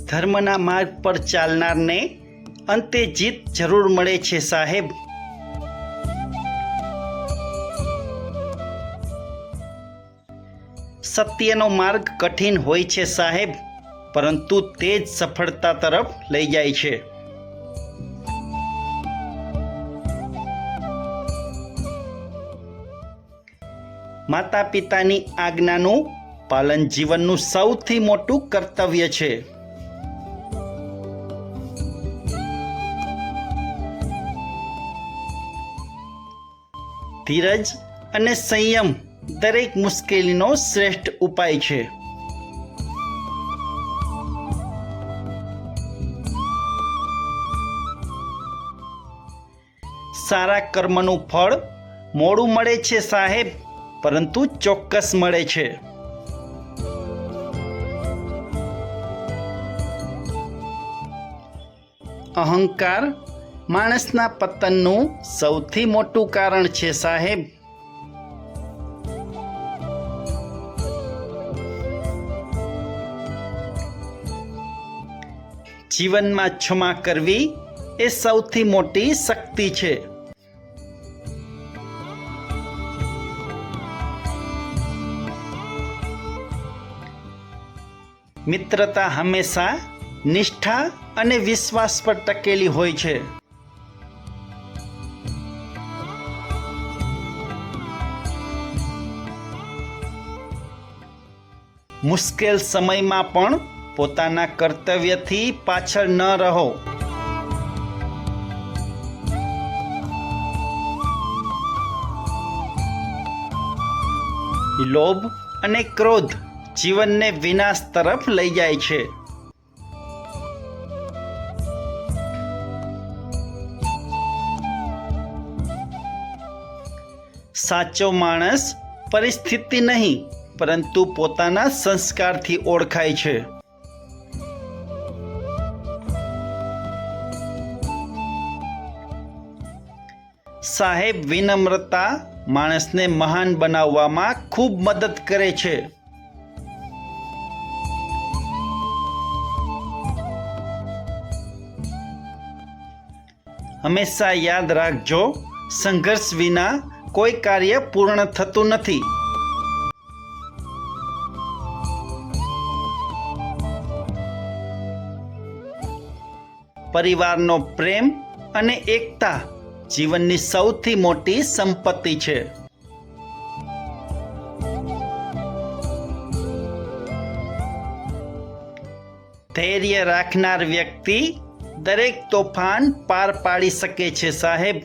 ધર્મના માર્ગ પર ચાલનારને અંતે જીત જરૂર મળે છે સાહેબ. સત્યનો માર્ગ કઠિન હોય છે સાહેબ, પરંતુ તે જ સફળતા તરફ લઈ જાય છે. માતા પિતાની આજ્ઞાનું પાલન જીવનનું સૌથી મોટું કર્તવ્ય છે. ધીરજ અને સંયમ દરેક મુશ્કેલીનો શ્રેષ્ઠ ઉપાય છે. સારા કર્મનું ફળ મોડું મળે છે સાહેબ, પરંતુ ચોક્કસ મળે છે. અહંકાર માણસના પતનનું સૌથી મોટું કારણ છે સાહેબ. જીવનમાં ક્ષમા કરવી એ સૌથી મોટી શક્તિ છે. મિત્રતા હંમેશા નિષ્ઠા અને વિશ્વાસ પર ટકેલી હોય છે. મુશ્કેલ સમયમાં પણ પોતાના કર્તવ્યથી પાછળ ન રહો. લોભ અને ક્રોધ જીવનને વિનાશ તરફ લઈ જાય છે. સાચો માણસ પરિસ્થિતિ નહીં, પરંતુ પોતાના સંસ્કારથી ઓળખાય છે. સાહેબ, વિનમ્રતા માણસને મહાન બનાવવામાં ખૂબ મદદ કરે છે. હંમેશા યાદ રાખજો, સંઘર્ષ વિના કોઈ કાર્ય પૂર્ણ થતું નથી. પરિવારનો પ્રેમ અને એકતા જીવનની સૌથી મોટી સંપત્તિ છે. ધૈર્ય રાખનાર વ્યક્તિ દરેક તોફાન પાર પાડી શકે છે સાહેબ.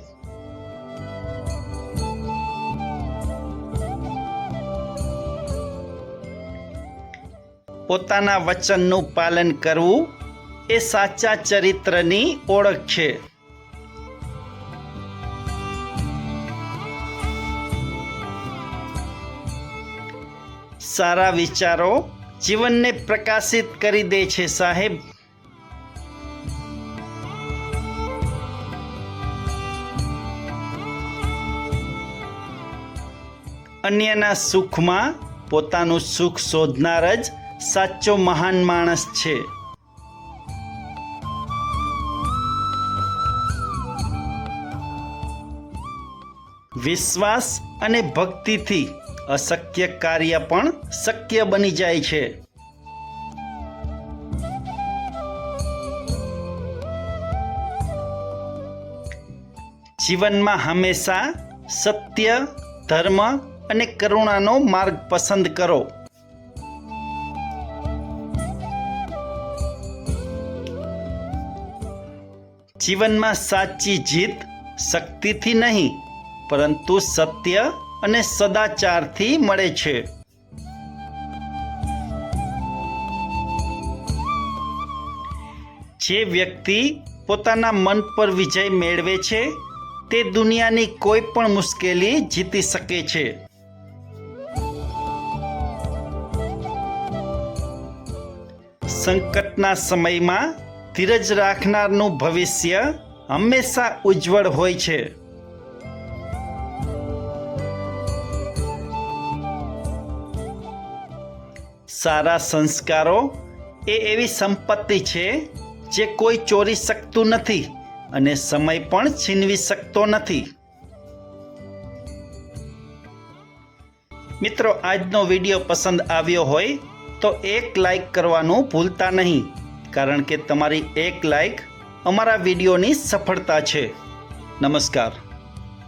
પોતાના વચનનું પાલન કરવું એ સાચા ચરિત્રની ઓળખ છે. સારા વિચારો જીવનને પ્રકાશિત કરી દે છે સાહેબ. અન્યના સુખમાં પોતાનું સુખ શોધનાર જ સાચો મહાન માણસ છે. વિશ્વાસ અને ભક્તિથી અશક્ય કાર્ય પણ શક્ય બની જાય છે. જીવનમાં હંમેશા સત્ય, ધર્મ અને કરુણાનો માર્ગ પસંદ કરો. જીવનમાં સાચી જીત શક્તિથી નહીં, પરંતુ સત્ય અને સદાચારથી મળે છે. જે વ્યક્તિ પોતાના મન પર વિજય મેળવે છે તે દુનિયાની કોઈ પણ મુશ્કેલી જીતી શકે છે. સંકટના સમયમાં ધીરજ રાખનારનું ભવિષ્ય હંમેશા ઉજ્જવળ હોય છે. સારા સંસ્કારો એ એવી સંપત્તિ છે જે કોઈ ચોરી શકતું નથી અને સમય પણ છીનવી શકતો નથી. મિત્રો, આજનો વિડીયો પસંદ આવ્યો હોય તો એક લાઈક કરવાનું ભૂલતા નહીં, કારણ કે તમારી એક લાઈક અમારા વિડીયોની સફળતા છે. નમસ્કાર.